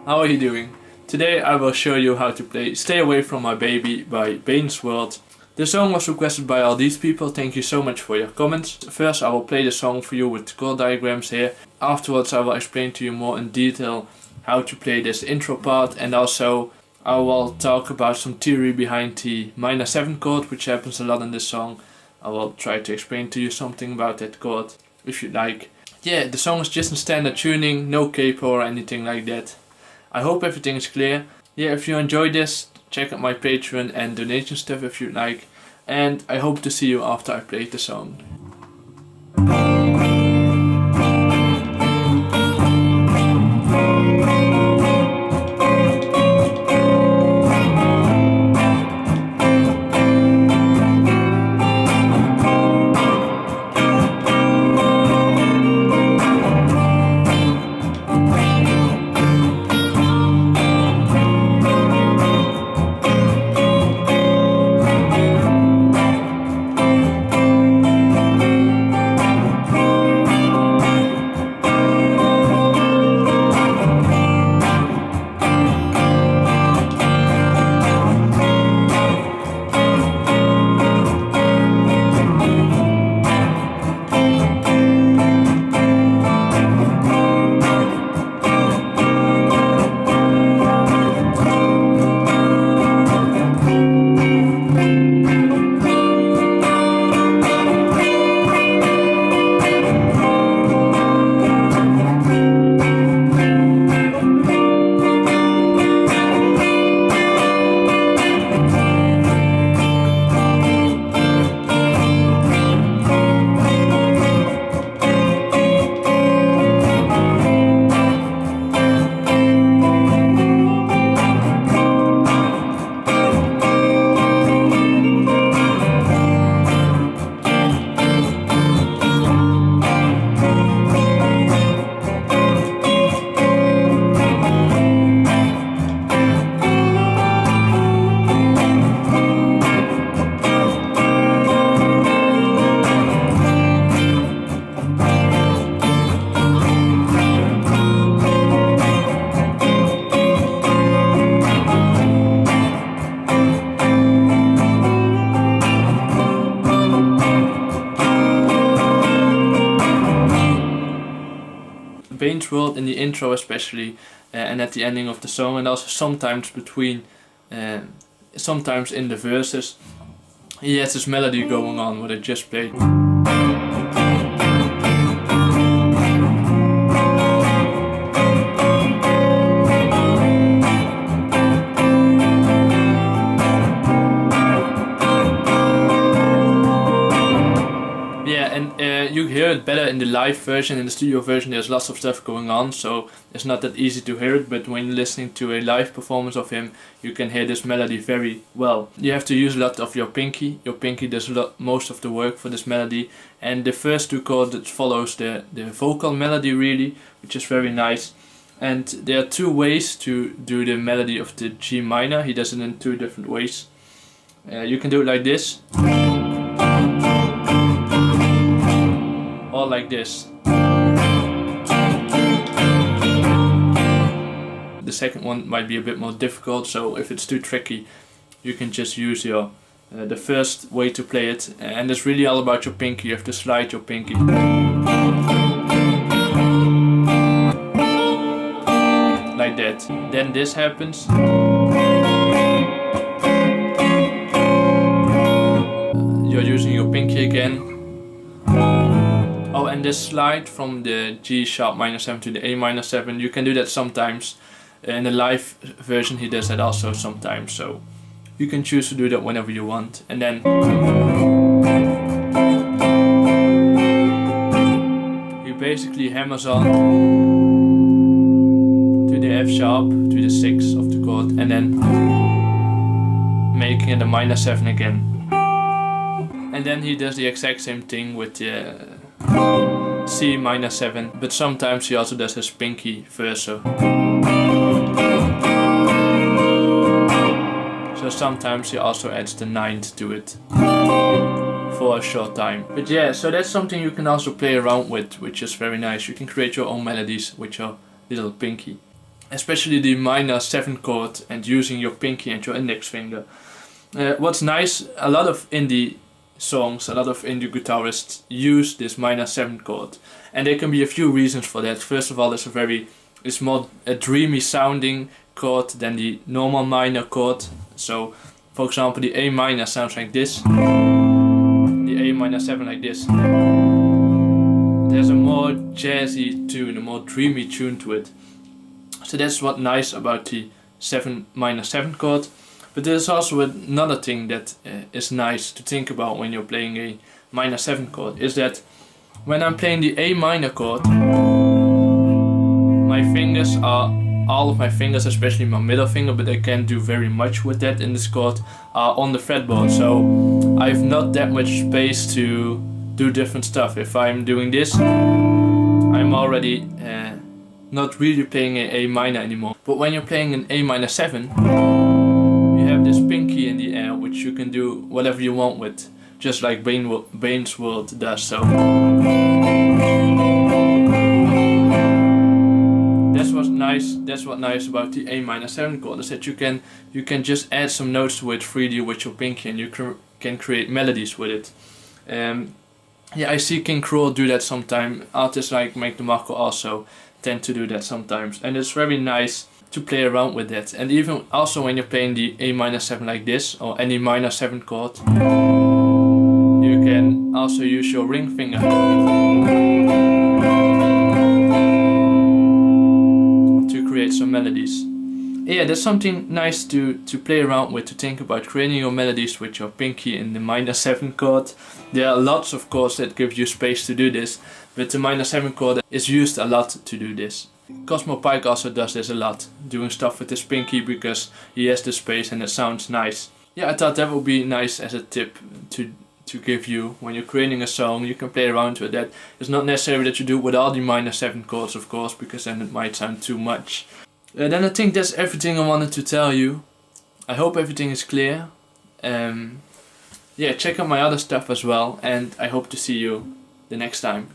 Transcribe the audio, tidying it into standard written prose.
How are you doing? Today I will show you how to play Stay Away From My Baby by Bane's World. The song was requested by all these people, thank you so much for your comments. First I will play the song for you with chord diagrams here. Afterwards I will explain to you more in detail how to play this intro part, and also I will talk about some theory behind the minor 7 chord, which happens a lot in this song. I will try to explain to you something about that chord if you like. Yeah, the song is just in standard tuning, no capo or anything like that. I hope everything is clear. Yeah, if you enjoyed this, check out my Patreon and donation stuff if you'd like. And I hope to see you after I played the song. Bane's World in the intro especially, and at the ending of the song, and also sometimes between, sometimes in the verses, he has this melody going on what I just played. You hear it better in the live version. In the studio version there's lots of stuff going on, so it's not that easy to hear it, but when you're listening to a live performance of him, you can hear this melody very well. You have to use a lot of your pinky. Your pinky does most of the work for this melody, and the first 2 chords that follows the vocal melody really, which is very nice. And there are 2 ways to do the melody of the G minor. He does it in 2 different ways. You can do it like this, or like this. The second one might be a bit more difficult, so if it's too tricky you can just use your the first way to play it, and it's really all about your pinky. You have to slide your pinky like that. Then this happens. You're using your pinky again. Oh, and this slide from the G sharp minor 7 to the A minor 7, you can do that sometimes. In the live version he does that also sometimes, so you can choose to do that whenever you want. And then he basically hammers on to the F sharp, to the 6 of the chord, and then making it a minor 7 again. And then he does the exact same thing with the C minor 7, but sometimes he also does his pinky verso. So sometimes he also adds the 9th to it for a short time. But yeah, so that's something you can also play around with, which is very nice. You can create your own melodies with your little pinky. especially the minor 7 chord and using your pinky and your index finger. What's nice, a lot of indie songs, a lot of indie guitarists use this minor 7 chord, and there can be a few reasons for that. First of all, it's more a dreamy sounding chord than the normal minor chord. So for example, the A minor sounds like this, the A minor 7 like this. There's a more jazzy tune, a more dreamy tune to it. So that's what's nice about the minor 7 chord. But there's also another thing that is nice to think about when you're playing a minor 7 chord, is that when I'm playing the A minor chord, all of my fingers, especially my middle finger, but I can't do very much with that in this chord, are on the fretboard. So I have not that much space to do different stuff. If I'm doing this, I'm already not really playing an A minor anymore. But when you're playing an A minor 7, you have this pinky in the air, which you can do whatever you want with, just like Bane's world does. So that's what's nice about the A minor 7 chord, is that you can just add some notes to it freely with your pinky, and you can create melodies with it. Yeah, I see King Cruel do that sometimes. Artists like Make the Marco also tend to do that sometimes, and it's very nice to play around with that. And even also when you're playing the A minor 7 like this, or any minor 7 chord, you can also use your ring finger to create some melodies. Yeah, that's something nice to play around with, to think about creating your melodies with your pinky in the minor 7 chord. There are lots of chords that give you space to do this, but the minor 7 chord is used a lot to do this. Cosmo Pike also does this a lot, doing stuff with his pinky because he has the space and it sounds nice. Yeah, I thought that would be nice as a tip to give you when you're creating a song. You can play around with that. It's not necessary that you do it with all the minor 7 chords, of course, because then it might sound too much. Then I think that's everything I wanted to tell you. I hope everything is clear. Yeah, check out my other stuff as well, and I hope to see you the next time.